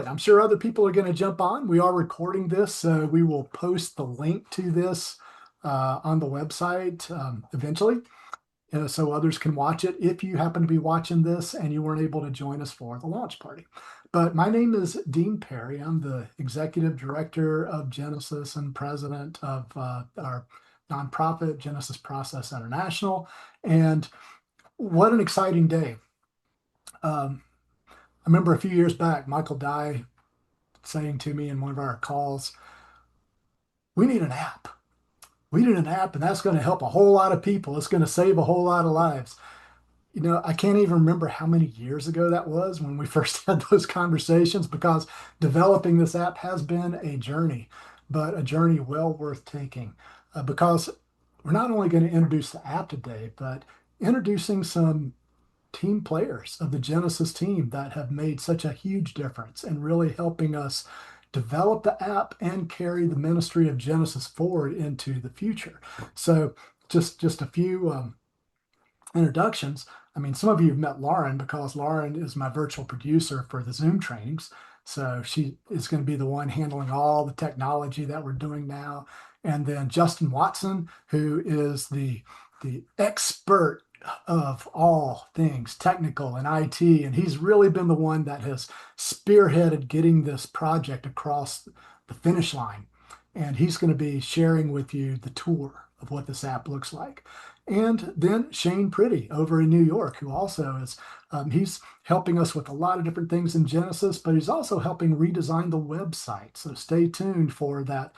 I'm sure other people are going to jump on. We are recording this, so we will post the link to this on the website eventually, so others can watch it if you happen to be watching this and you weren't able to join us for the launch party. But my name is Dean Perry. I'm the executive director of Genesis and president of our nonprofit, Genesis Process International. And what an exciting day. I remember a few years back, Michael Dye saying to me in one of our calls, we need an app. We need an app, and that's going to help a whole lot of people. It's going to save a whole lot of lives. I can't even remember how many years ago that was when we first had those conversations because developing this app has been a journey, but a journey well worth taking because we're not only going to introduce the app today, but introducing some team players of the Genesis team that have made such a huge difference and really helping us develop the app and carry the ministry of Genesis forward into the future. So just a few introductions. I mean, some of you have met Lauren because Lauren is my virtual producer for the Zoom trainings. So she is going to be the one handling all the technology that we're doing now. And then Justin Watson, who is the expert of all things technical and IT. And he's really been the one that has spearheaded getting this project across the finish line. And he's going to be sharing with you the tour of what this app looks like. And then Shane Pretty over in New York, who also is, he's helping us with a lot of different things in Genesis, but he's also helping redesign the website. So stay tuned for that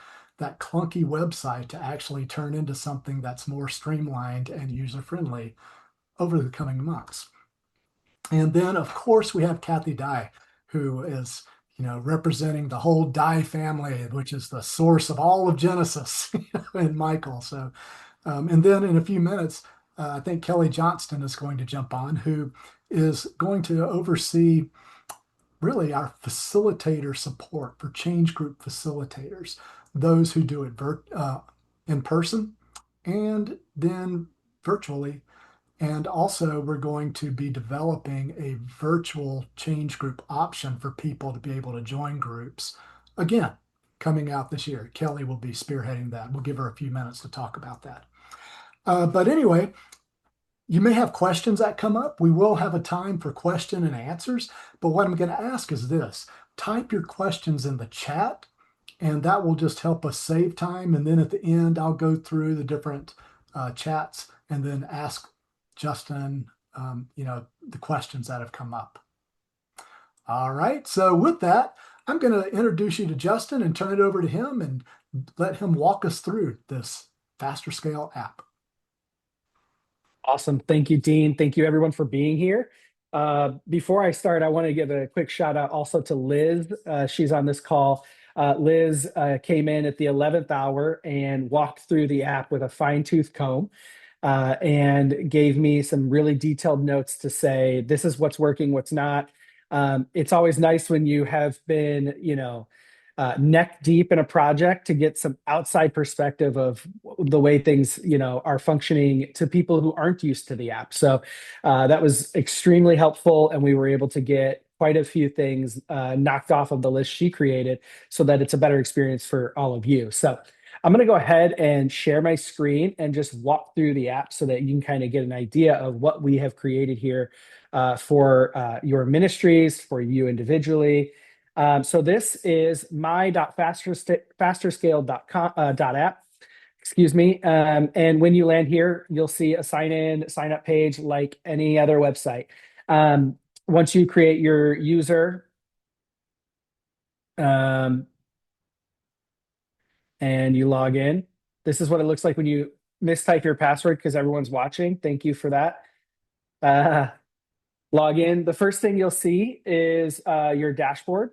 clunky website to actually turn into something that's more streamlined and user-friendly over the coming months. And then, of course, we have Kathy Dye, who is, representing the whole Dye family, which is the source of all of Genesis, and Michael. So, and then in a few minutes, I think Kelly Johnston is going to jump on, who is going to oversee really our facilitator support for change group facilitators, those who do it in person and then virtually. And also, we're going to be developing a virtual change group option for people to be able to join groups. Again, coming out this year. Kelly will be spearheading that. We'll give her a few minutes to talk about that. But anyway, you may have questions that come up. We will have a time for question and answers. But what I'm going to ask is this: type your questions in the chat, and that will just help us save time. And then at the end, I'll go through the different chats and then ask Justin, the questions that have come up. All right. So with that, I'm going to introduce you to Justin and turn it over to him and let him walk us through this Faster Scale app. Awesome. Thank you, Dean. Thank you, everyone, for being here. Before I start, I want to give a quick shout out also to Liz. She's on this call. Liz came in at the 11th hour and walked through the app with a fine-tooth comb and gave me some really detailed notes to say, this is what's working, what's not. It's always nice when you have been, neck deep in a project to get some outside perspective of the way things, are functioning to people who aren't used to the app. So that was extremely helpful, and we were able to get quite a few things knocked off of the list she created so that it's a better experience for all of you. So I'm going to go ahead and share my screen and just walk through the app so that you can kind of get an idea of what we have created here for your ministries, for you individually. So this is my.fasterscale.app. Excuse me. And when you land here, you'll see a sign up page like any other website. Once you create your user, and you log in, this is what it looks like when you mistype your password because everyone's watching. Thank you for that. Log in. The first thing you'll see is your dashboard,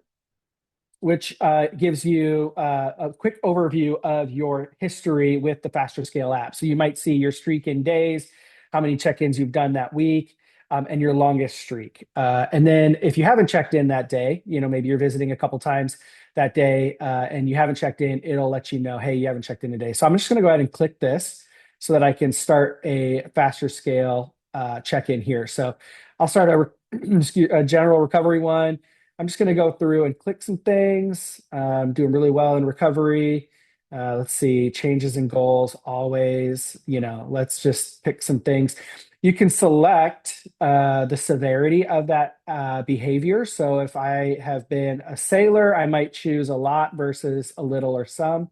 which gives you a quick overview of your history with the Faster Scale app. So you might see your streak in days, how many check-ins you've done that week, and your longest streak. And then if you haven't checked in that day, maybe you're visiting a couple times that day and you haven't checked in, it'll let you know, hey, you haven't checked in today. So I'm just going to go ahead and click this so that I can start a Faster Scale check-in here. So I'll start a general recovery one. I'm just going to go through and click some things. Doing really well in recovery. Let's see, changes in goals, always, let's just pick some things. You can select the severity of that behavior. So if I have been a sailor, I might choose a lot versus a little or some.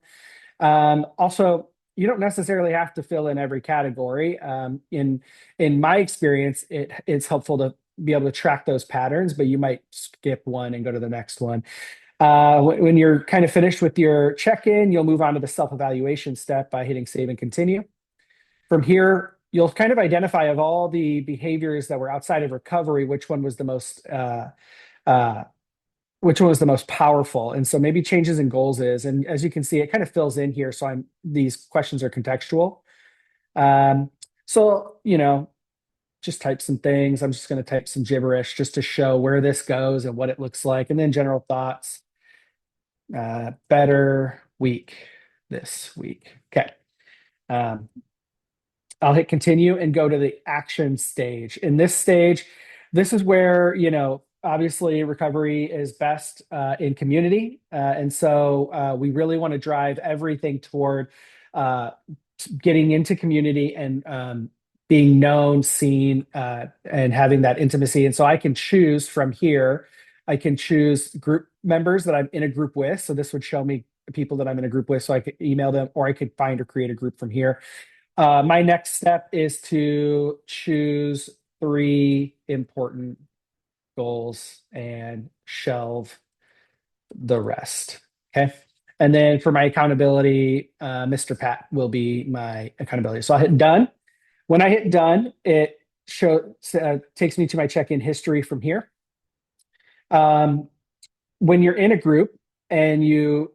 Also, you don't necessarily have to fill in every category. In my experience, it's helpful to be able to track those patterns, but you might skip one and go to the next one. When you're kind of finished with your check-in, you'll move on to the self-evaluation step by hitting save and continue. From here, you'll kind of identify of all the behaviors that were outside of recovery, which one was the most powerful. And so maybe changes in goals is, and as you can see, it kind of fills in here. So these questions are contextual. So, just type some things. I'm just going to type some gibberish just to show where this goes and what it looks like. And then general thoughts, better week this week. Okay. I'll hit continue and go to the action stage. In this stage, this is where, obviously recovery is best in community. And so we really want to drive everything toward getting into community and being known, seen, and having that intimacy. And so I can choose from here, I can choose group members that I'm in a group with. So this would show me people that I'm in a group with, so I could email them, or I could find or create a group from here. My next step is to choose 3 important goals and shelve the rest. Okay. And then for my accountability, Mr. Pat will be my accountability. So I'll hit done. When I hit done, it takes me to my check-in history from here. When you're in a group and you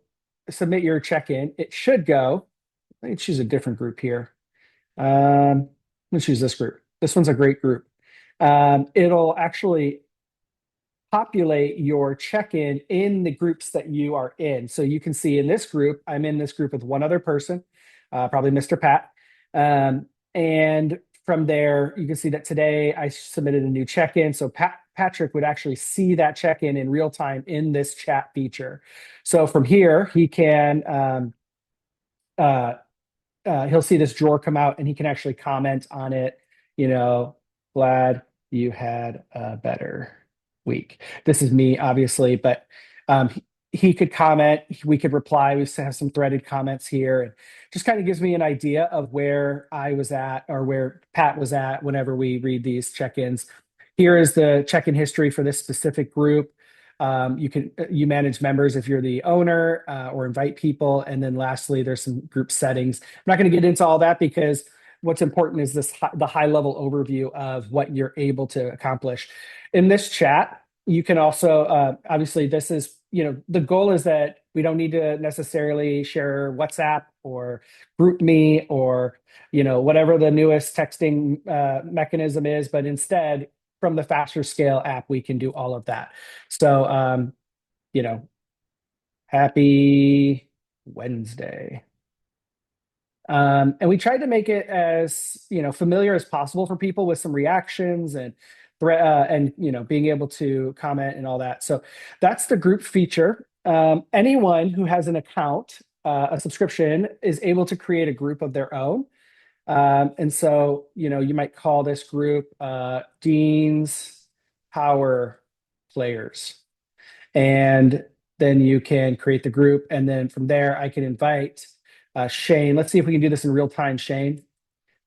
submit your check-in, it should go. Let me choose a different group here. Let's choose this group. This one's a great group. It'll actually populate your check-in in the groups that you are in. So you can see in this group, I'm in this group with one other person, probably Mr. Pat. And from there, you can see that today I submitted a new check-in. So Patrick would actually see that check-in in real time in this chat feature. So from here, he can, he'll see this drawer come out and he can actually comment on it, glad you had a better week. This is me, obviously, but he could comment, we could reply. We have some threaded comments here, and just kind of gives me an idea of where I was at or where Pat was at whenever we read these check-ins. Here is the check-in history for this specific group. You manage members if you're the owner, or invite people. And then lastly, there's some group settings. I'm not going to get into all that because what's important is the high level overview of what you're able to accomplish. In this chat, you can also, obviously this is, the goal is that we don't need to necessarily share WhatsApp or GroupMe or, whatever the newest texting mechanism is, but instead from the FasterScale app, we can do all of that. So, happy Wednesday. And we tried to make it as, familiar as possible for people with some reactions and being able to comment and all that. So that's the group feature. Anyone who has an account, a subscription, is able to create a group of their own. And so, you might call this group Dean's Power Players. And then you can create the group. And then from there, I can invite Shane. Let's see if we can do this in real time. Shane,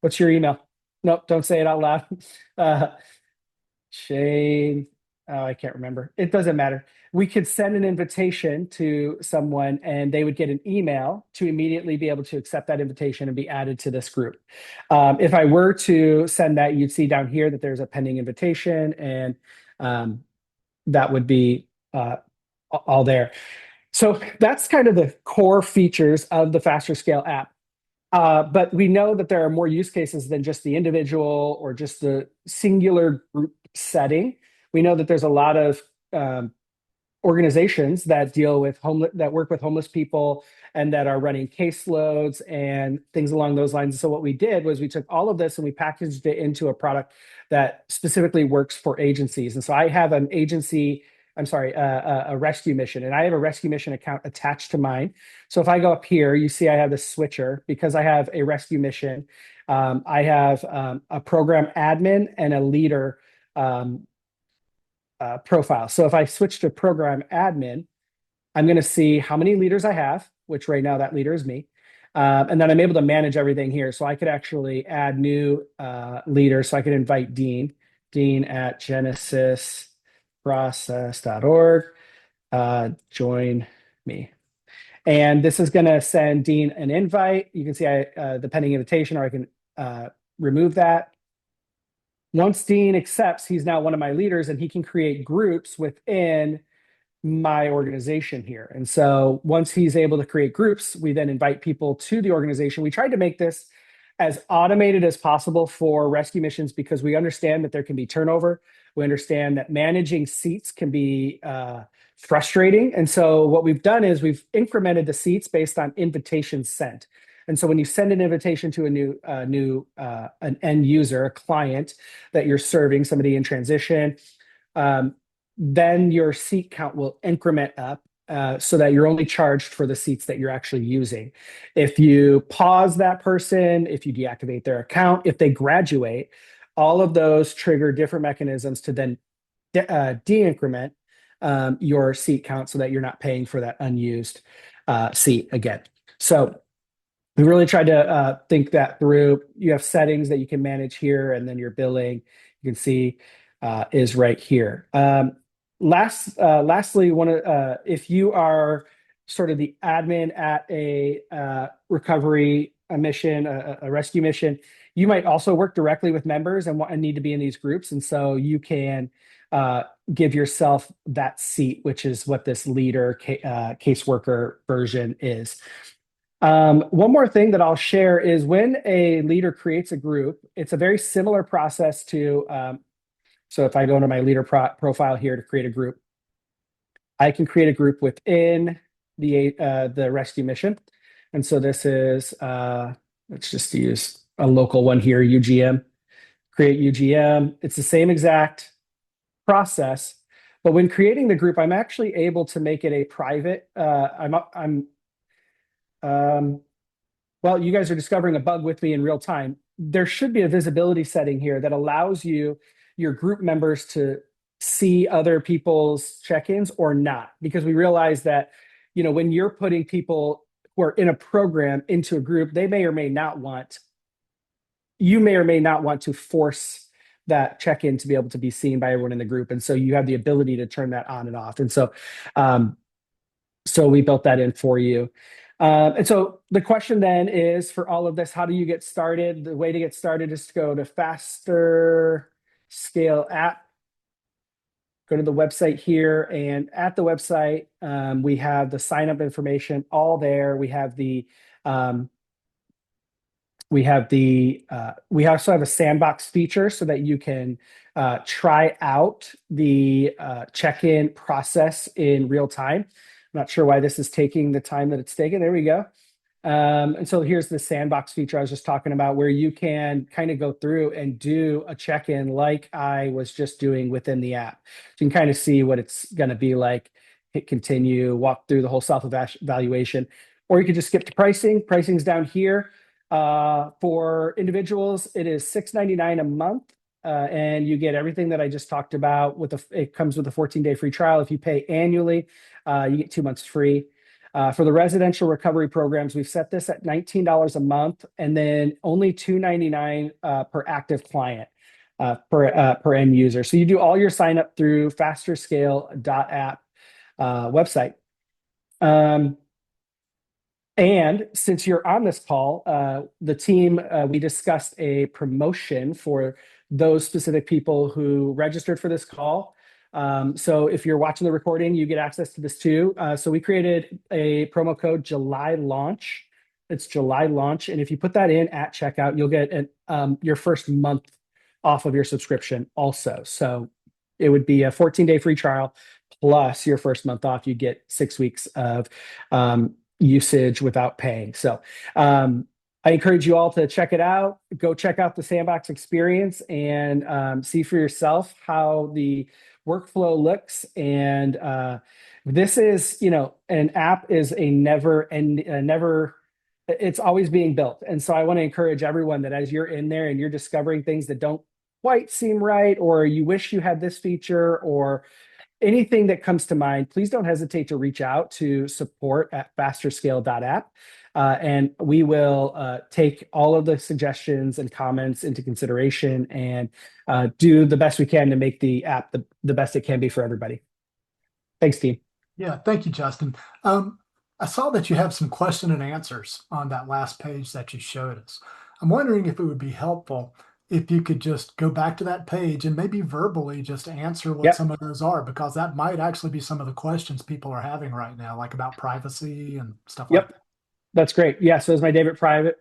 what's your email? Nope, don't say it out loud. Shane, oh, I can't remember. It doesn't matter. We could send an invitation to someone and they would get an email to immediately be able to accept that invitation and be added to this group. If I were to send that, you'd see down here that there's a pending invitation, and that would be all there. So that's kind of the core features of the FasterScale app. But we know that there are more use cases than just the individual or just the singular group setting. We know that there's a lot of organizations that that work with homeless people and that are running caseloads and things along those lines. So what we did was we took all of this and we packaged it into a product that specifically works for agencies. And so I have an agency I'm sorry, a rescue mission, and I have a rescue mission account attached to mine. So if I go up here, you see I have the switcher because I have a rescue mission. I have a program admin and a leader um, profile. So if I switch to program admin, I'm going to see how many leaders I have, which right now that leader is me. And then I'm able to manage everything here. So I could actually add new leaders. So I could invite Dean at genesisprocess.org, join me. And this is going to send Dean an invite. You can see the pending invitation, or I can remove that. Once Dean accepts, he's now one of my leaders and he can create groups within my organization here. And so once he's able to create groups, we then invite people to the organization. We tried to make this as automated as possible for rescue missions because we understand that there can be turnover. We understand that managing seats can be frustrating. And so what we've done is we've incremented the seats based on invitations sent. And so when you send an invitation to an end user, a client that you're serving, somebody in transition, then your seat count will increment up so that you're only charged for the seats that you're actually using. If you pause that person, if you deactivate their account, if they graduate, all of those trigger different mechanisms to then de-increment your seat count so that you're not paying for that unused seat again. So we really tried to think that through. You have settings that you can manage here, and then your billing, you can see, is right here. Lastly, if you are sort of the admin at a recovery mission, a rescue mission, you might also work directly with members and need to be in these groups. And so you can give yourself that seat, which is what this leader caseworker version is. One more thing that I'll share is when a leader creates a group, it's a very similar process to, so if I go into my leader profile here to create a group, I can create a group within the rescue mission. And so this is, let's just use a local one here, UGM, create UGM. It's the same exact process, but when creating the group, I'm actually able to make it a private, well, you guys are discovering a bug with me in real time. There should be a visibility setting here that allows your group members to see other people's check-ins or not, because we realize that, when you're putting people who are in a program into a group, you may or may not want to force that check-in to be able to be seen by everyone in the group. And so you have the ability to turn that on and off. And so, so we built that in for you. And so the question then is, for all of this, how do you get started? The way to get started is to go to Faster Scale app, go to the website here, and at the website, we have the sign up information all there. We also have a sandbox feature so that you can try out the check-in process in real time. I'm not sure why this is taking the time that it's taken. There we go. And so here's the sandbox feature I was just talking about, where you can kind of go through and do a check-in like I was just doing within the app. So you can kind of see what it's going to be like, hit continue, walk through the whole self-evaluation, or you could just skip to pricing. Pricing's down here. For individuals, it is $6.99 a month. And you get everything that I just talked about. It comes with a 14-day free trial. If you pay annually, you get 2 months free. For the residential recovery programs, we've set this at $19 a month, and then only $2.99 per active client per end user. So you do all your sign up through fasterscale.app website. And since you're on this call, the team, we discussed a promotion for those specific people who registered for this call. So if you're watching the recording, you get access to this too. So we created a promo code July Launch. It's July Launch. And if you put that in at checkout, you'll get your first month off of your subscription also. So it would be a 14-day free trial plus your first month off. You get 6 weeks of usage without paying. So I encourage you all to check it out. Go check out the Sandbox experience and see for yourself how the workflow looks. And this is, an app is it's always being built. And so I want to encourage everyone that as you're in there and you're discovering things that don't quite seem right, or you wish you had this feature, or anything that comes to mind, please don't hesitate to reach out to support@fasterscale.app. And we will take all of the suggestions and comments into consideration and do the best we can to make the app the best it can be for everybody. Thanks, team. Yeah, thank you, Justin. I saw that you have some question and answers on that last page that you showed us. I'm wondering if it would be helpful if you could just go back to that page and maybe verbally just answer what Yep. some of those are, because that might actually be some of the questions people are having right now, like about privacy and stuff like Yep. that. That's great. Yeah. So is my data private?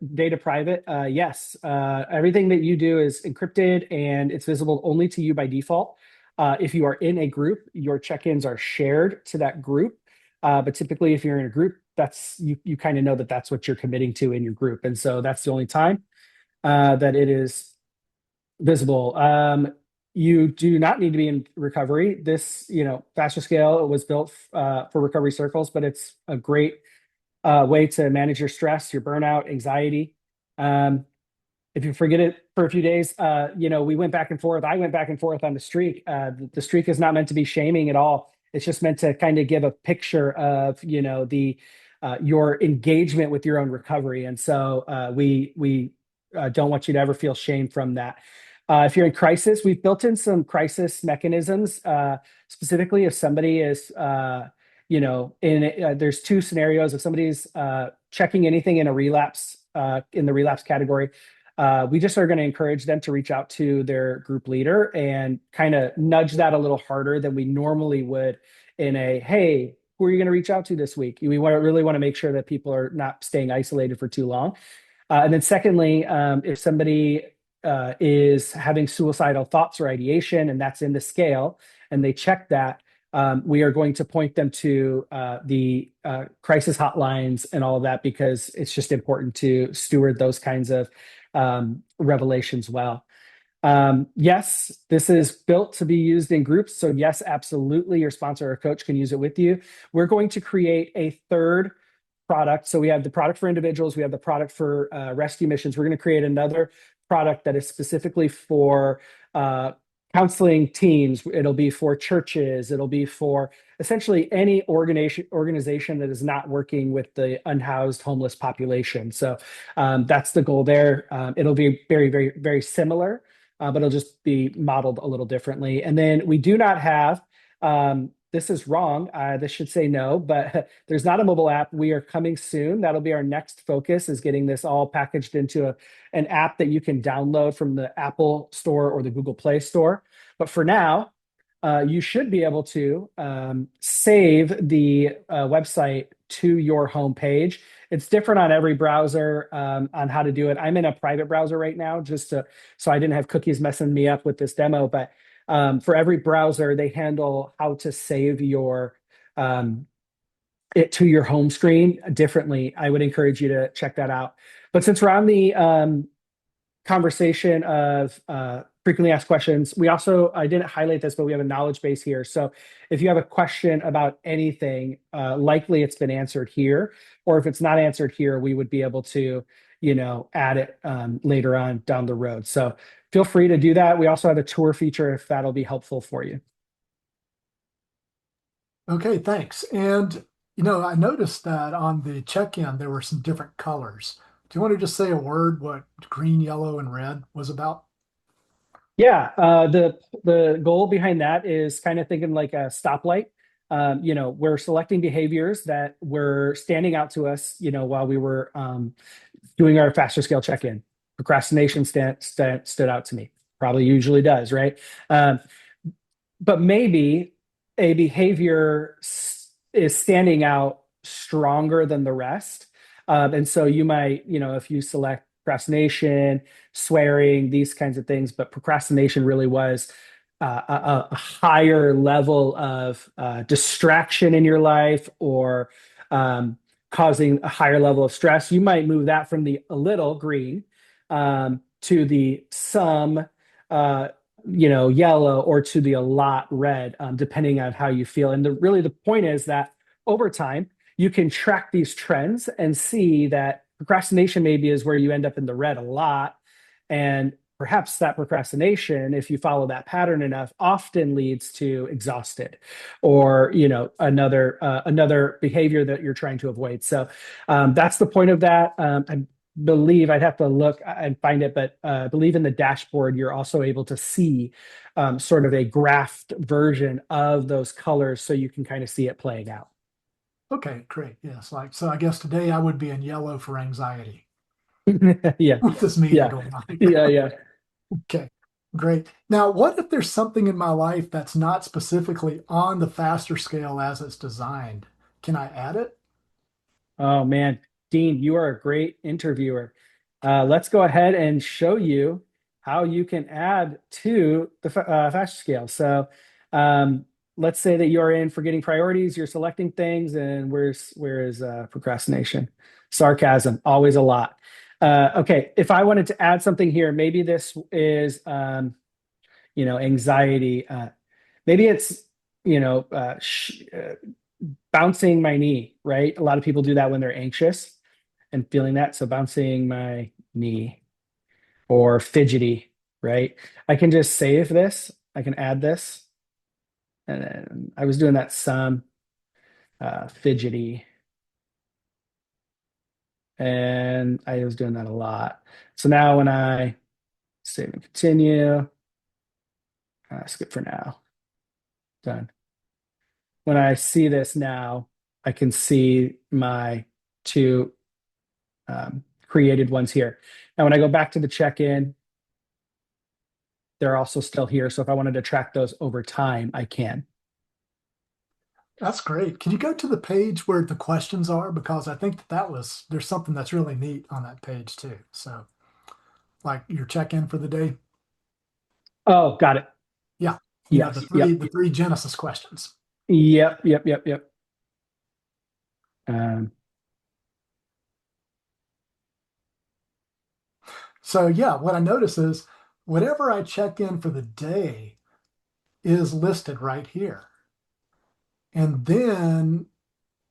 Yes. Everything that you do is encrypted and it's visible only to you by default. If you are in a group, your check-ins are shared to that group. But typically, if you're in a group, you kind of know that that's what you're committing to in your group, and so that's the only time that it is visible. You do not need to be in recovery. This, Faster Scale was built for recovery circles, but it's a great way to manage your stress, your burnout, anxiety. Um, if you forget it for a few days, we went back and forth. I went back and forth on the streak. The streak is not meant to be shaming at all. It's just meant to kind of give a picture of, the your engagement with your own recovery. And so we don't want you to ever feel shame from that. If you're in crisis, we've built in some crisis mechanisms, specifically if somebody is there's two scenarios. If somebody's checking anything in a relapse, in the relapse category, we just are going to encourage them to reach out to their group leader and kind of nudge that a little harder than we normally would in a, hey, who are you going to reach out to this week? We really want to make sure that people are not staying isolated for too long. And then secondly, if somebody is having suicidal thoughts or ideation, and that's in the scale, and they check that, we are going to point them to the crisis hotlines and all of that, because it's just important to steward those kinds of revelations well. Yes, this is built to be used in groups. So yes, absolutely, your sponsor or coach can use it with you. We're going to create a third product. So we have the product for individuals, we have the product for rescue missions. We're going to create another product that is specifically for counseling teams. It'll be for churches. It'll be for essentially any organization that is not working with the unhoused homeless population. So that's the goal there. It'll be very, very, very similar, but it'll just be modeled a little differently. And then we do not have, this is wrong. This should say no, but there's not a mobile app. We are coming soon. That'll be our next focus, is getting this all packaged into an app that you can download from the Apple Store or the Google Play Store. But for now, you should be able to save the website to your home page. It's different on every browser on how to do it. I'm in a private browser right now, so I didn't have cookies messing me up with this demo. But for every browser, they handle how to save it to your home screen differently. I would encourage you to check that out. But since we're on the conversation of frequently asked questions, I didn't highlight this, but we have a knowledge base here. So if you have a question about anything, likely it's been answered here, or if it's not answered here, we would be able to, add it later on down the road. So feel free to do that. We also have a tour feature if that'll be helpful for you. Okay, thanks. And I noticed that on the check-in there were some different colors. Do you want to just say a word what green, yellow, and red was about? Yeah, the goal behind that is kind of thinking like a stoplight. We're selecting behaviors that were standing out to us, while we were doing our faster scale check-in. Procrastination stood out to me. Probably usually does, right? But maybe a behavior is standing out stronger than the rest. And so you might, if you select procrastination, swearing, these kinds of things, but procrastination really was a higher level of distraction in your life, or causing a higher level of stress, you might move that from the a little green to the some yellow, or to the a lot red, depending on how you feel. And really the point is that over time you can track these trends and see that procrastination maybe is where you end up in the red a lot, and perhaps that procrastination, if you follow that pattern enough, often leads to exhausted, or another behavior that you're trying to avoid. So that's the point of that. I believe I'd have to look and find it, but I believe in the dashboard you're also able to see sort of a graphed version of those colors, so you can kind of see it playing out. Okay, great. Yes, like so. I guess today I would be in yellow for anxiety Yeah, with this meeting yeah, going on. yeah, yeah. Okay, great. Now, what if there's something in my life that's not specifically on the faster scale as it's designed? Can I add it? Oh man, Dean, you are a great interviewer. Let's go ahead and show you how you can add to the faster scale. So let's say that you're in forgetting priorities, you're selecting things, and where is procrastination? Sarcasm, always a lot. Okay, if I wanted to add something here, maybe this is anxiety. Maybe it's you know bouncing my knee, right? A lot of people do that when they're anxious and feeling that. So bouncing my knee, or fidgety, right? I can just save this. I can add this. And then I was doing that some fidgety, and I was doing that a lot. So now when I save and continue, skip for now, done. When I see this now, I can see my two created ones here. Now, when I go back to the check-in, they're also still here. So if I wanted to track those over time, I can. That's great. Can you go to the page where the questions are? Because I think there's something that's really neat on that page too. So, like your check-in for the day. Oh, got it. Yeah. Yeah, Yes. Yep. the three Genesis questions. Yep. Yep. Yep. Yep. Um, So yeah, what I notice is whatever I check in for the day is listed right here. And then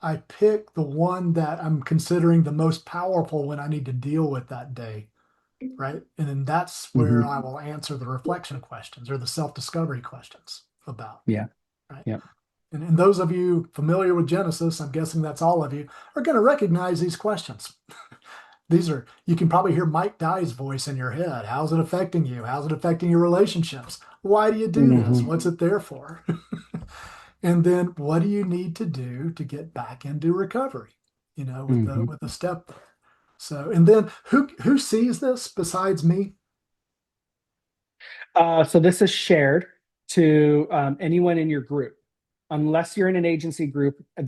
I pick the one that I'm considering the most powerful when I need to deal with that day, right? And then that's where mhm. I will answer the reflection questions or the self-discovery questions about, Yeah. right? Yeah. And those of you familiar with Genesis, I'm guessing that's all of you, are going to recognize these questions. These are, you can probably hear Mike Dye's voice in your head. How's it affecting you? How's it affecting your relationships? Why do you do this? Mhm. What's it there for? And then what do you need to do to get back into recovery? Mhm. With the step there. So, and then who sees this besides me? So this is shared to anyone in your group, unless you're in an agency group and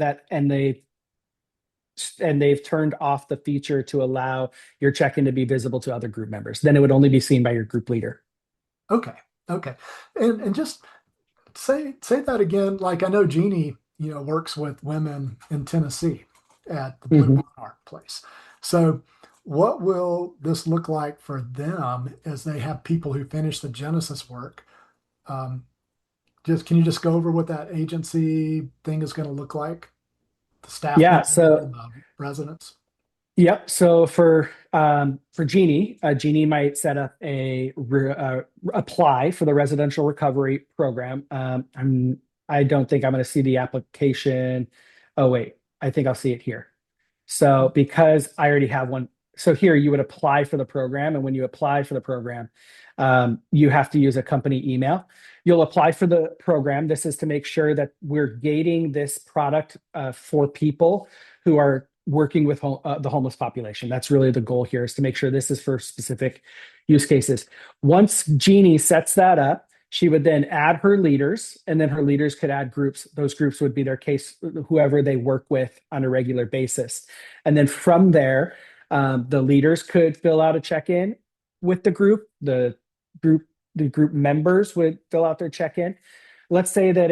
they've turned off the feature to allow your check-in to be visible to other group members. Then it would only be seen by your group leader. Okay, okay, and just say that again. Like I know Jeannie, works with women in Tennessee at the Blue Mhm. Monarch place. So, what will this look like for them as they have people who finish the Genesis work? Um, can you just go over what that agency thing is going to look like? The staff Yeah. member So and the residents. yep. So for Jeannie, Jeannie might set up apply for the residential recovery program. I don't think I'm going to see the application. Oh wait, I think I'll see it here. So because I already have one, so here you would apply for the program, and when you apply for the program, you have to use a company email. You'll apply for the program. This is to make sure that we're gating this product for people who are working with the homeless population. That's really the goal here, is to make sure this is for specific use cases. Once Jeannie sets that up, she would then add her leaders, and then her leaders could add groups. Those groups would be their case, whoever they work with on a regular basis. And then from there, the leaders could fill out a check-in with the group. The group members would fill out their check-in. Let's say that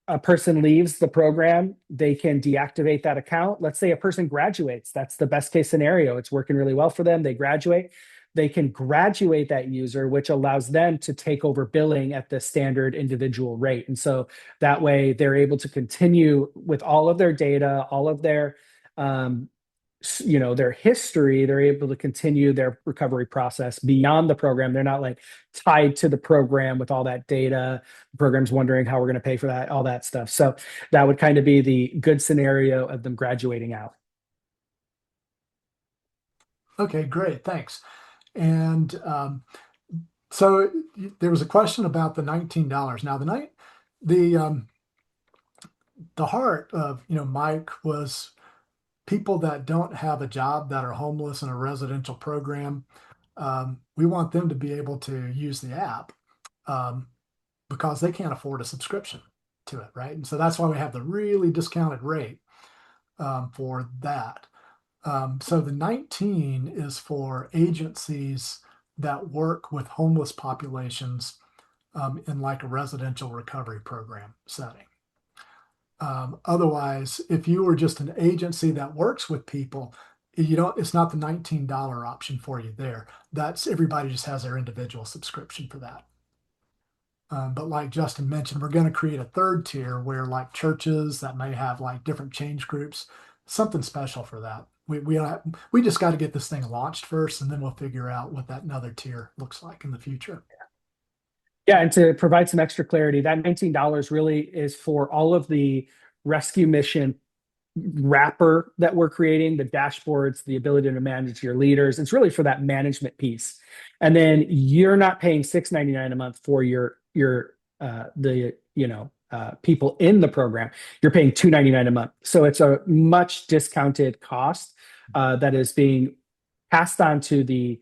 a person leaves the program, they can deactivate that account. Let's say a person graduates. That's the best case scenario. It's working really well for them. They graduate. They can graduate that user, which allows them to take over billing at the standard individual rate. And so that way they're able to continue with all of their data, all of their their history. They're able to continue their recovery process beyond the program. They're not like tied to the program with all that data. The program's wondering how we're going to pay for that, all that stuff. So that would kind of be the good scenario of them graduating out. Okay, great, thanks. And so there was a question about the $19. Now the the heart of Mike was people that don't have a job that are homeless in a residential program. We want them to be able to use the app um, because they can't afford a subscription to it, right? And so that's why we have the really discounted rate for that. So the 19 is for agencies that work with homeless populations in like a residential recovery program setting. Otherwise, if you were just an agency that works with people, it's not the $19 option for you there. That's everybody just has their individual subscription for that. But like Justin mentioned, we're going to create a third tier where like churches that may have like different change groups, something special for that. We just got to get this thing launched first, and then we'll figure out what that another tier looks like in the future. Yeah, and to provide some extra clarity, that $19 really is for all of the rescue mission wrapper that we're creating, the dashboards, the ability to manage your leaders. It's really for that management piece. And then you're not paying $6.99 a month for people in the program. You're paying $2.99 a month. So it's a much discounted cost that is being passed on to the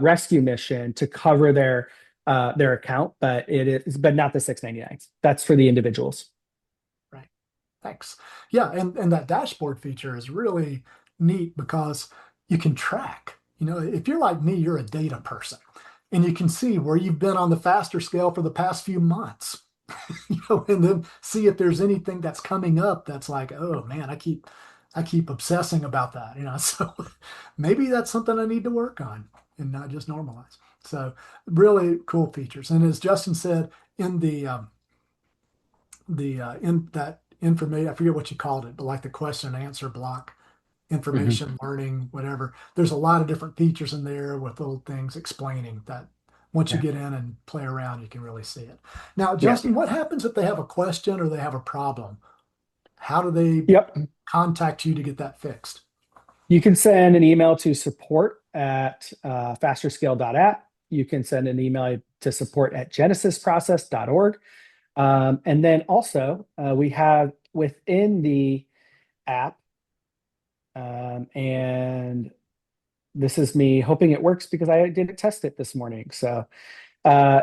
rescue mission to cover their account, but not the $6.99. That's for the individuals. Right. Thanks. Yeah, and that dashboard feature is really neat because you can track. If you're like me, you're a data person, and you can see where you've been on the faster scale for the past few months. And then see if there's anything that's coming up that's like, oh man, I keep obsessing about that. So maybe that's something I need to work on and not just normalize. So really cool features. And as Justin said, in in that information, I forget what you called it, but like the question and answer block, Mhm. information, learning, whatever. There's a lot of different features in there with little things explaining that once you Yeah. get in and play around, you can really see it. Now, Yeah. Justin, what happens if they have a question or they have a problem? How do they Yep. contact you to get that fixed? You can send an email to support at fasterscale.app. You can send an email to support at genesisprocess.org. And then also, we have within the app, and this is me hoping it works because I didn't test it this morning. So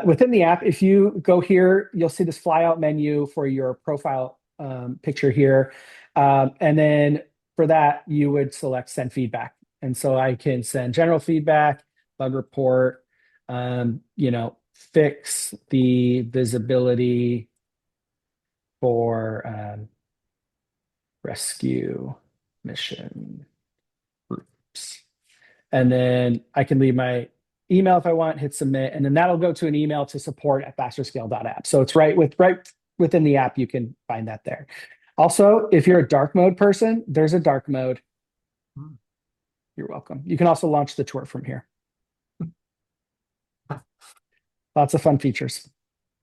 within the app, if you go here, you'll see this flyout menu for your profile picture here. And then for that, you would select send feedback. And so I can send general feedback, bug report, fix the visibility for rescue mission groups. And then I can leave my email if I want, hit submit, and then that'll go to an email to support at fasterscale.app. So it's right within the app, you can find that there. Also, if you're a dark mode person, there's a dark mode. Hmm. You're welcome. You can also launch the tour from here. Lots of fun features.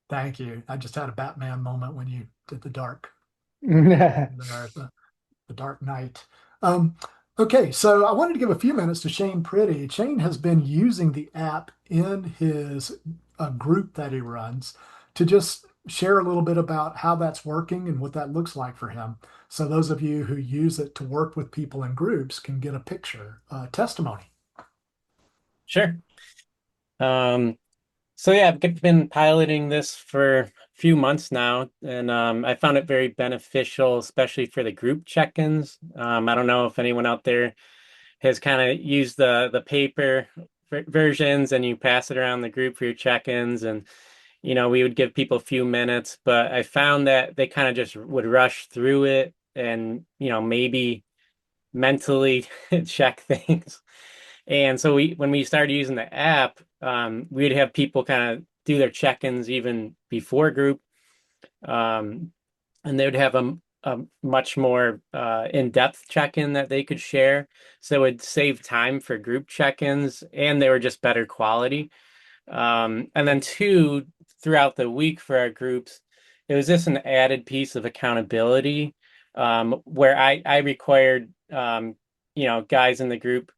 Thank you. I just had a Batman moment when you did the dark, Yeah. the Dark Knight. Um, okay, so I wanted to give a few minutes to Shane Pretty. Shane has been using the app in his group that he runs to just share a little bit about how that's working and what that looks like for him. So those of you who use it to work with people in groups can get a picture, testimony. Sure. Um, so yeah, I've been piloting this for a few months now, and I found it very beneficial, especially for the group check-ins. I don't know if anyone out there has kind of used the paper versions, and you pass it around the group for your check-ins, and we would give people a few minutes, but I found that they kind of just would rush through it and, maybe mentally check things. And so when we started using the app, we'd have people kind of do their check-ins even before group. Um, and they would have a much more in-depth check-in that they could share. So it would save time for group check-ins, and they were just better quality. And then two, throughout the week for our groups, it was just an added piece of accountability, where I required guys in the group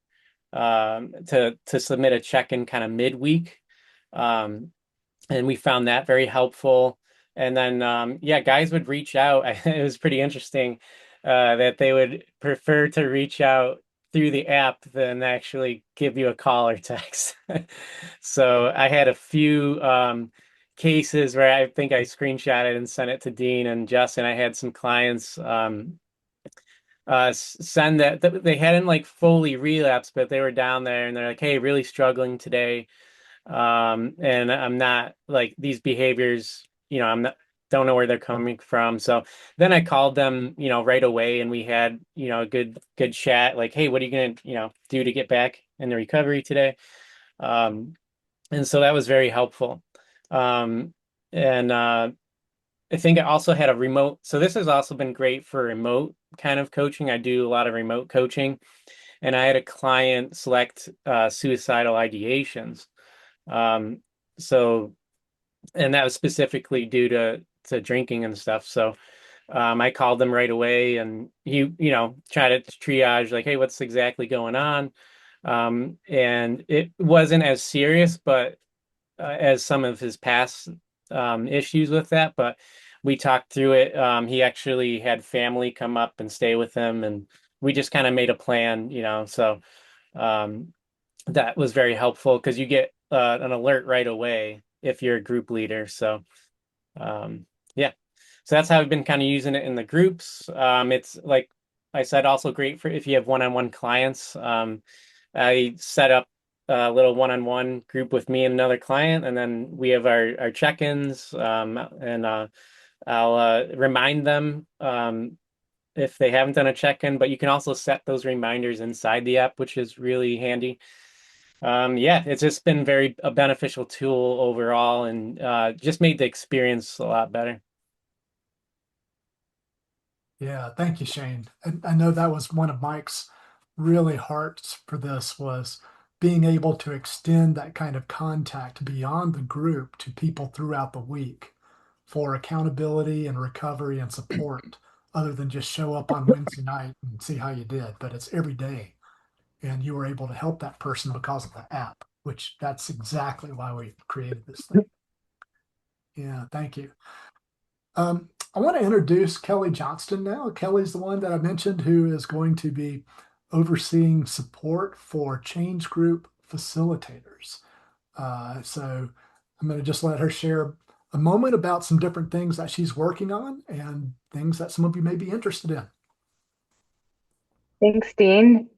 to submit a check-in kind of midweek. Um, and we found that very helpful. And then yeah, guys would reach out. It was pretty interesting that they would prefer to reach out through the app than actually give you a call or text. So I had a few cases where I think I screenshotted and sent it to Dean and Justin. I had some clients send that they hadn't like fully relapsed, but they were down there and they're like, "Hey, really struggling today." And I'm not like these behaviors, I'm not don't know where they're coming from. So then I called them, right away, and we had, a good chat, like, "Hey, what are you gonna, do to get back in the recovery today?" Um, and so that was very helpful. And I think I also had a remote. So this has also been great for remote kind of coaching. I do a lot of remote coaching, and I had a client select suicidal ideations. Um, so, and that was specifically due to drinking and stuff. So, I called them right away, and try to triage like, "Hey, what's exactly going on?" And it wasn't as serious, but as some of his past issues with that. But we talked through it. He actually had family come up and stay with him, and we just kind of made a plan. So um, that was very helpful because you get an alert right away if you're a group leader. So um, yeah, so that's how I've been kind of using it in the groups. It's like I said, also great for if you have one-on-one clients. I set up a little one-on-one group with me and another client, and then we have our check-ins, and I'll remind them if they haven't done a check-in, but you can also set those reminders inside the app, which is really handy. Yeah, it's just been very a beneficial tool overall, and just made the experience a lot better. Yeah, thank you, Shane. I know that was one of Mike's really hearts for this was being able to extend that kind of contact beyond the group to people throughout the week for accountability and recovery and support, other than just show up on Wednesday night and see how you did. But it's every day, and you were able to help that person because of the app, which that's exactly why we created this thing. Yeah, thank you. I want to introduce Kelly Johnston now. Kelly's the one that I mentioned who is going to be overseeing support for change group facilitators. So I'm going to just let her share a moment about some different things that she's working on and things that some of you may be interested in. Thanks, Dean.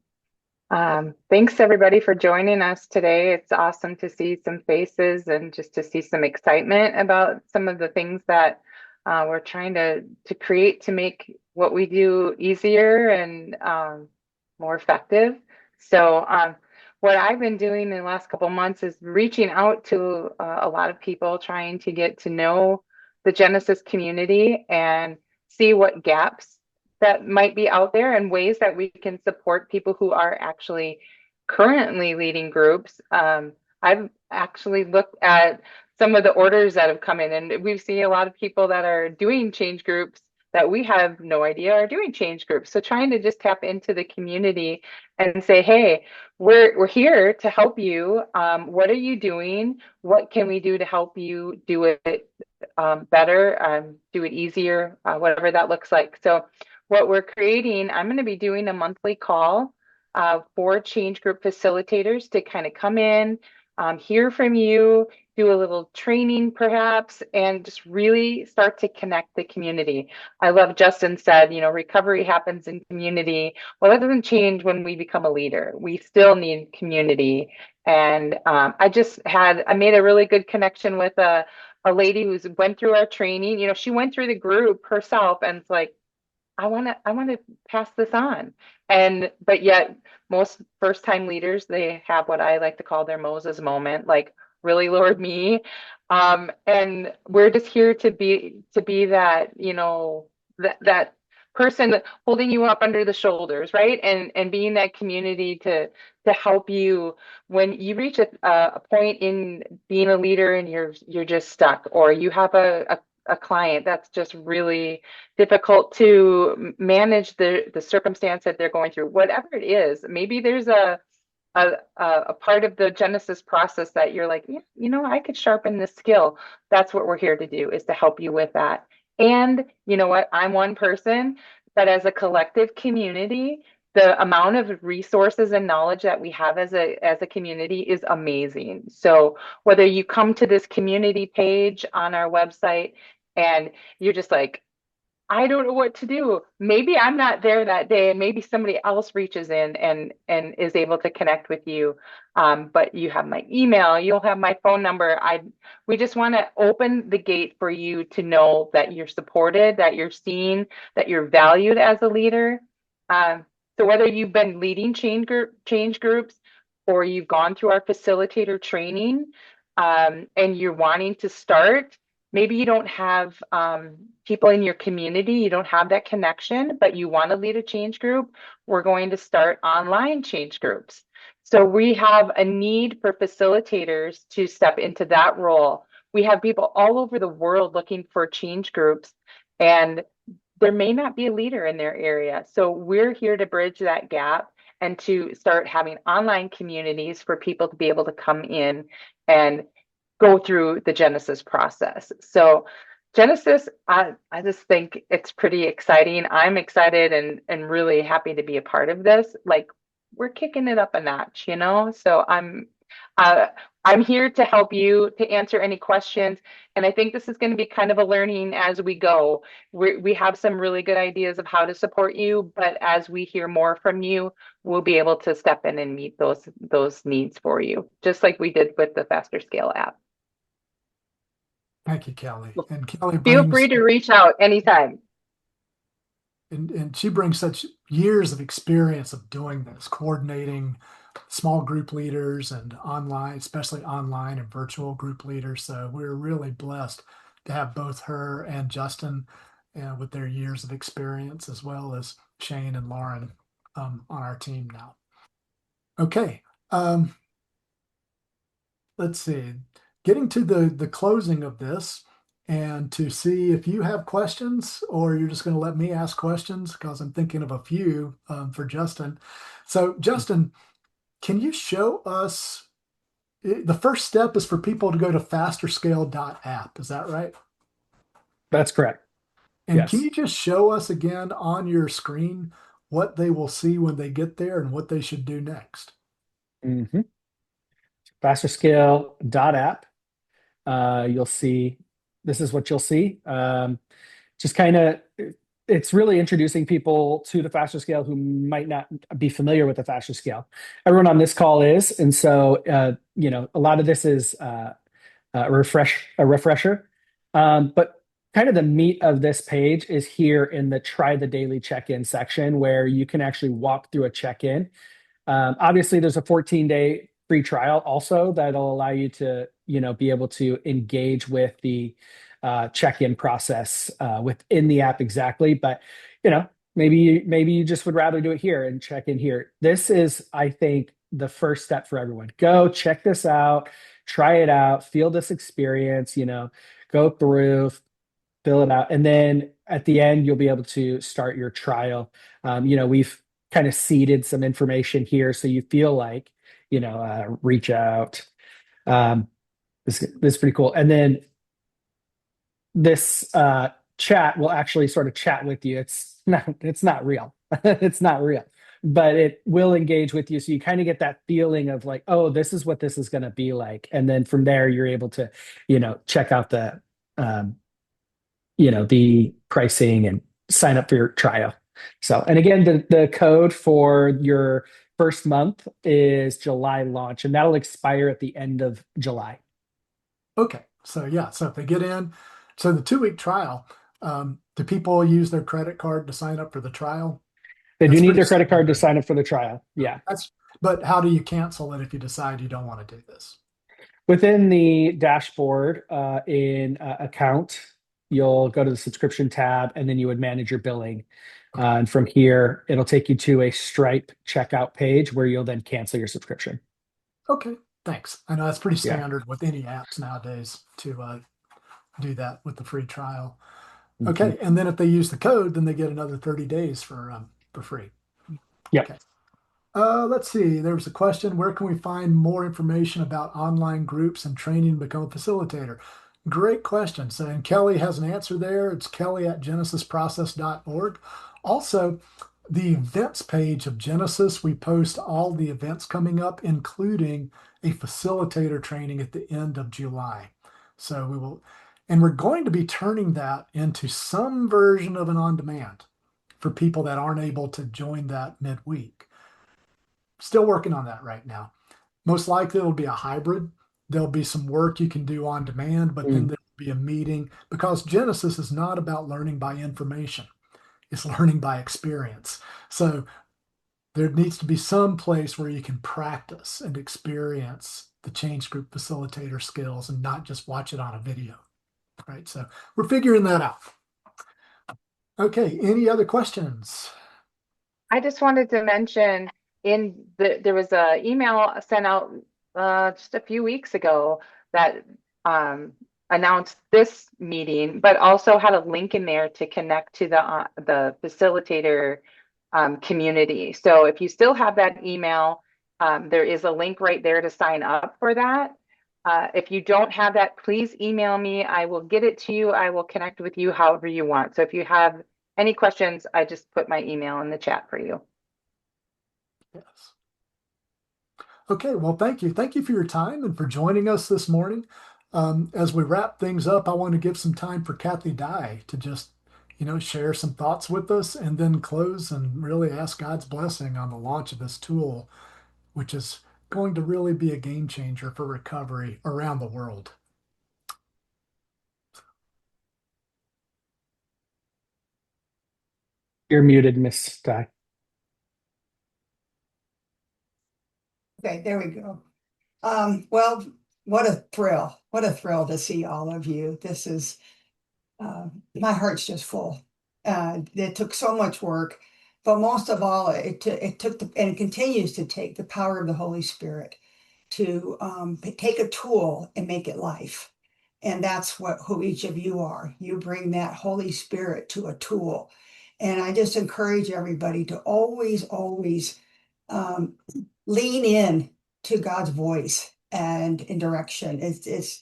Thanks everybody for joining us today. It's awesome to see some faces and just to see some excitement about some of the things that we're trying to create to make what we do easier and more effective. So what I've been doing in the last couple of months is reaching out to a lot of people, trying to get to know the Genesis community and see what gaps that might be out there and ways that we can support people who are actually currently leading groups. I've actually looked at some of the orders that have come in, and we've seen a lot of people that are doing change groups that we have no idea are doing change groups. So trying to just tap into the community and say, hey, we're here to help you. What are you doing? What can we do to help you do it better, do it easier, whatever that looks like. So what we're creating, I'm going to be doing a monthly call for change group facilitators to kind of come in, hear from you, do a little training perhaps, and just really start to connect the community. I love Justin said, recovery happens in community. Well, that doesn't change when we become a leader. We still need community. And I made a really good connection with a a lady who's went through our training. She went through the group herself and it's like, I want to pass this on. But yet most first time leaders, they have what I like to call their Moses moment, like, really, Lord, me. And we're just here to be that, that person holding you up under the shoulders, right? And being that community to help you when you reach a point in being a leader and you're just stuck, or you have a client that's just really difficult to manage the circumstance that they're going through, whatever it is. Maybe there's a part of the Genesis process that you're like, yeah, I could sharpen this skill. That's what we're here to do, is to help you with that. And you know what? I'm one person, but as a collective community, the amount of resources and knowledge that we have as a community is amazing. So whether you come to this community page on our website and you're just like, I don't know what to do. Maybe I'm not there that day, and maybe somebody else reaches in and is able to connect with you. But you have my email, you'll have my phone number. We just want to open the gate for you to know that you're supported, that you're seen, that you're valued as a leader. So whether you've been leading change groups, or you've gone through our facilitator training, and you're wanting to start. Maybe you don't have people in your community, you don't have that connection, but you want to lead a change group. We're going to start online change groups. So we have a need for facilitators to step into that role. We have people all over the world looking for change groups, and there may not be a leader in their area. So we're here to bridge that gap and to start having online communities for people to be able to come in and go through the Genesis process. So Genesis, I just think it's pretty exciting. I'm excited and really happy to be a part of this. Like, we're kicking it up a notch, So I'm here to help you, to answer any questions. And I think this is going to be kind of a learning as we go. We have some really good ideas of how to support you, but as we hear more from you, we'll be able to step in and meet those needs for you, just like we did with the Faster Scale app. Thank you, Kelly. And Kelly Feel brings free to reach out anytime. and she brings such years of experience of doing this, coordinating small group leaders and online, especially online and virtual group leaders. So we're really blessed to have both her and Justin with their years of experience, as well as Shane and Lauren on our team now. Okay. Let's see. Getting to the closing of this, and to see if you have questions or you're just going to let me ask questions, because I'm thinking of a few for Justin. So Justin, can you show us, the first step is for people to go to fasterscale.app. Is that right? That's correct. And Yes. can you just show us again on your screen what they will see when they get there and what they should do next? Mm-hmm. Fasterscale.app. You'll see, this is what you'll see. Just kind of, it's really introducing people to the Faster Scale who might not be familiar with the Faster Scale. Everyone on this call is, and so a lot of this is a refresher. But kind of the meat of this page is here in the try the daily check-in section, where you can actually walk through a check-in. Obviously, there's a 14-day free trial also that'll allow you to be able to engage with the check-in process within the app exactly. But maybe you just would rather do it here and check in here. This is, I think, the first step for everyone. Go check this out, try it out, feel this experience, go through, fill it out. And then at the end, you'll be able to start your trial. We've kind of seeded some information here, so you feel like, reach out. This is pretty cool. And then this chat will actually sort of chat with you. It's not real. It's not real, but it will engage with you. So you kind of get that feeling of like, oh, this is what this is going to be like. And then from there, you're able to, check out the, the pricing and sign up for your trial. So, and again, the code for your first month is July launch, and that'll expire at the end of July. Okay. So yeah, so if they get in, so the 2 week trial, do people use their credit card to sign up for the trial? They do That's need pretty their credit card to standard. sign up for the trial. Yeah. That's, but how do you cancel it if you decide you don't want to do this? Within the dashboard in account, you'll go to the subscription tab and then you would manage your billing. And from here, it'll take you to a Stripe checkout page where you'll then cancel your subscription. Okay, thanks. I know that's pretty Yeah. standard with any apps nowadays to do that with the free trial. Mhm. Okay, and then if they use the code, then they get another 30 days for free. Yep. Okay. Let's see. There was a question. Where can we find more information about online groups and training to become a facilitator? Great question. So, and Kelly has an answer there. It's kelly@genesisprocess.org. Also, the events page of Genesis, we post all the events coming up, including a facilitator training at the end of July. So we will, and we're going to be turning that into some version of an on-demand for people that aren't able to join that midweek. Still working on that right now. Most likely it'll be a hybrid. There'll be some work you can do on demand, but then Mm. there'll be a meeting because Genesis is not about learning by information. It's learning by experience. So there needs to be some place where you can practice and experience the change group facilitator skills and not just watch it on a video. Right. So we're figuring that out. Okay. Any other questions? I just wanted to mention there was a email sent out just a few weeks ago that announced this meeting, but also had a link in there to connect to the facilitator community. So if you still have that email, there is a link right there to sign up for that. If you don't have that, please email me. I will get it to you. I will connect with you however you want. So if you have any questions, I just put my email in the chat for you. Yes. Okay, well, thank you. Thank you for your time and for joining us this morning. As we wrap things up, I want to give some time for Kathy Dye to just, share some thoughts with us and then close and really ask God's blessing on the launch of this tool, which is going to really be a game changer for recovery around the world. You're muted, Miss Ty. Okay, there we go. Well, what a thrill. What a thrill to see all of you. This is, my heart's just full. It took so much work, but most of all, it took and continues to take the power of the Holy Spirit to take a tool and make it life. And that's who each of you are. You bring that Holy Spirit to a tool. And I just encourage everybody to always, always lean in to God's voice and in direction. It's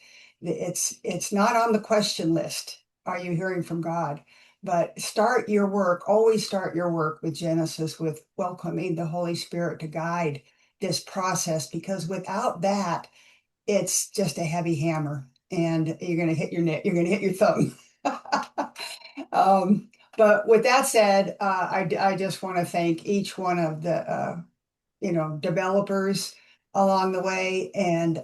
not on the question list. Are you hearing from God? But start your work, always start your work with Genesis, with welcoming the Holy Spirit to guide this process, because without that, it's just a heavy hammer and you're going to hit your neck, you're going to hit your thumb. But with that said, I just want to thank each one of the developers along the way. And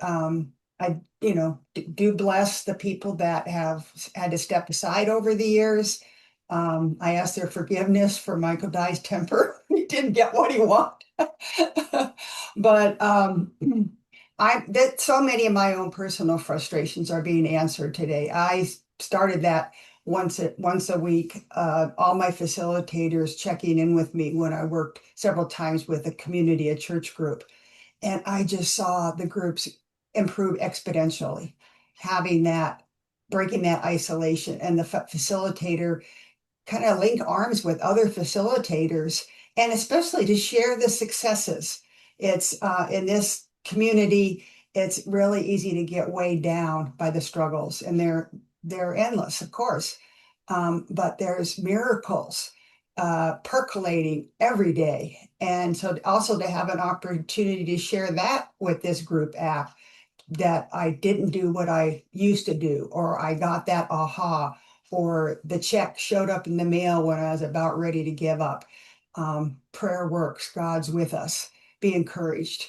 I do bless the people that have had to step aside over the years. I ask their forgiveness for Michael Dye's temper. He didn't get what he wanted. But that so many of my own personal frustrations are being answered today. I started that once a week, all my facilitators checking in with me when I worked several times with a community, a church group. And I just saw the groups improve exponentially, breaking that isolation, and the facilitator kind of link arms with other facilitators, and especially to share the successes. It's in this community, it's really easy to get weighed down by the struggles, and they're endless, of course. But there's miracles percolating every day. And so also to have an opportunity to share that with this group app, that I didn't do what I used to do, or I got that aha, or the check showed up in the mail when I was about ready to give up. Prayer works. God's with us. Be encouraged.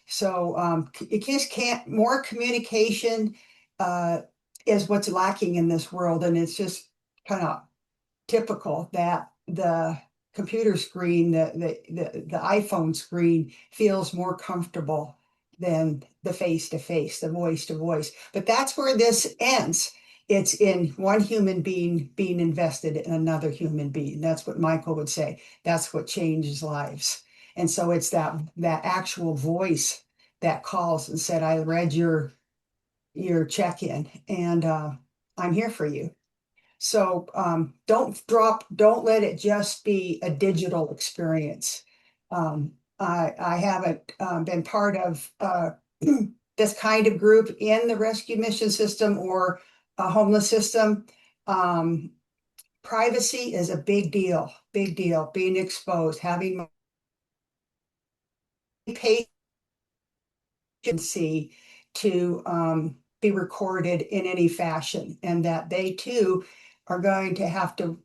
So you just can't, more communication, is what's lacking in this world. And it's just kind of typical that the computer screen, the iPhone screen feels more comfortable than the face to face, the voice to voice. But that's where this ends. It's in one human being being invested in another human being. That's what Michael would say. That's what changes lives. And so it's that actual voice that calls and said, I read your check-in, and I'm here for you. So don't let it just be a digital experience. I haven't been part of this kind of group in the rescue mission system or a homeless system. Privacy is a big deal, being exposed, having patience to be recorded in any fashion, and that they too are going to have to,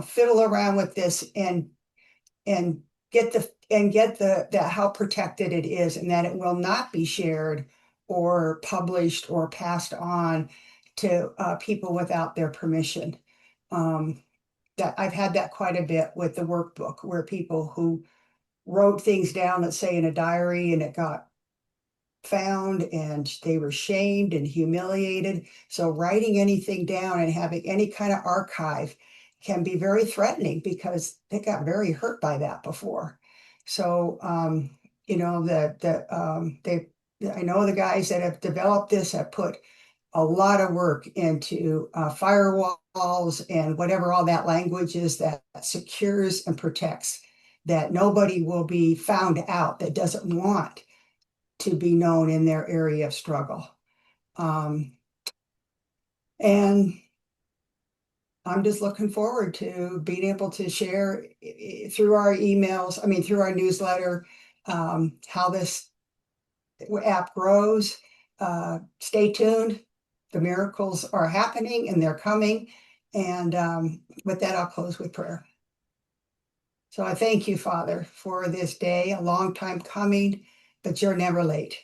fiddle around with this and get the how protected it is, and that it will not be shared or published or passed on to people without their permission. That I've had that quite a bit with the workbook, where people who wrote things down, let's say in a diary, and it got found and they were shamed and humiliated. So writing anything down and having any kind of archive can be very threatening, because they got very hurt by that before. So I know the guys that have developed this have put a lot of work into firewalls and whatever all that language is that secures and protects, that nobody will be found out that doesn't want to be known in their area of struggle. And I'm just looking forward to being able to share through our emails, through our newsletter, how this app grows. Stay tuned. The miracles are happening and they're coming. And with that, I'll close with prayer. So I thank you, Father, for this day, a long time coming, but you're never late.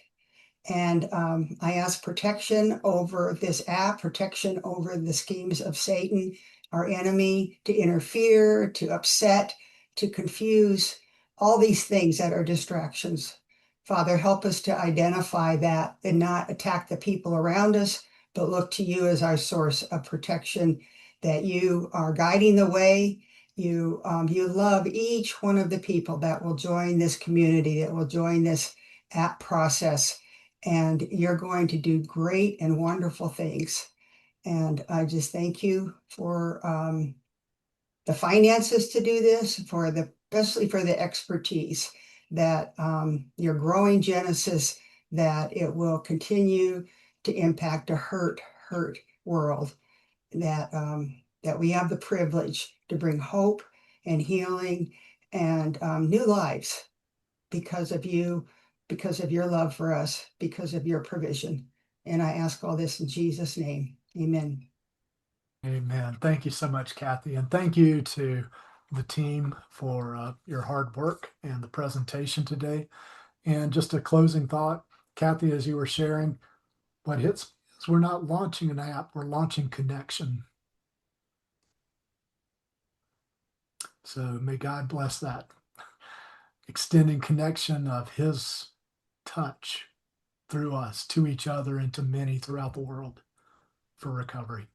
And I ask protection over this app, protection over the schemes of Satan, our enemy, to interfere, to upset, to confuse, all these things that are distractions. Father, help us to identify that and not attack the people around us, but look to you as our source of protection, that you are guiding the way. You love each one of the people that will join this community, that will join this app process. And you're going to do great and wonderful things. And I just thank you for the finances to do this, especially for the expertise, that you're growing Genesis, that it will continue to impact a hurt world, that we have the privilege to bring hope and healing and new lives because of you, because of your love for us, because of your provision. And I ask all this in Jesus' name. Amen. Amen. Thank you so much, Kathy. And thank you to the team for your hard work and the presentation today. And just a closing thought, Kathy, as you were sharing, what hits me is we're not launching an app, we're launching connection. So may God bless that. Extending connection of his touch through us to each other and to many throughout the world for recovery.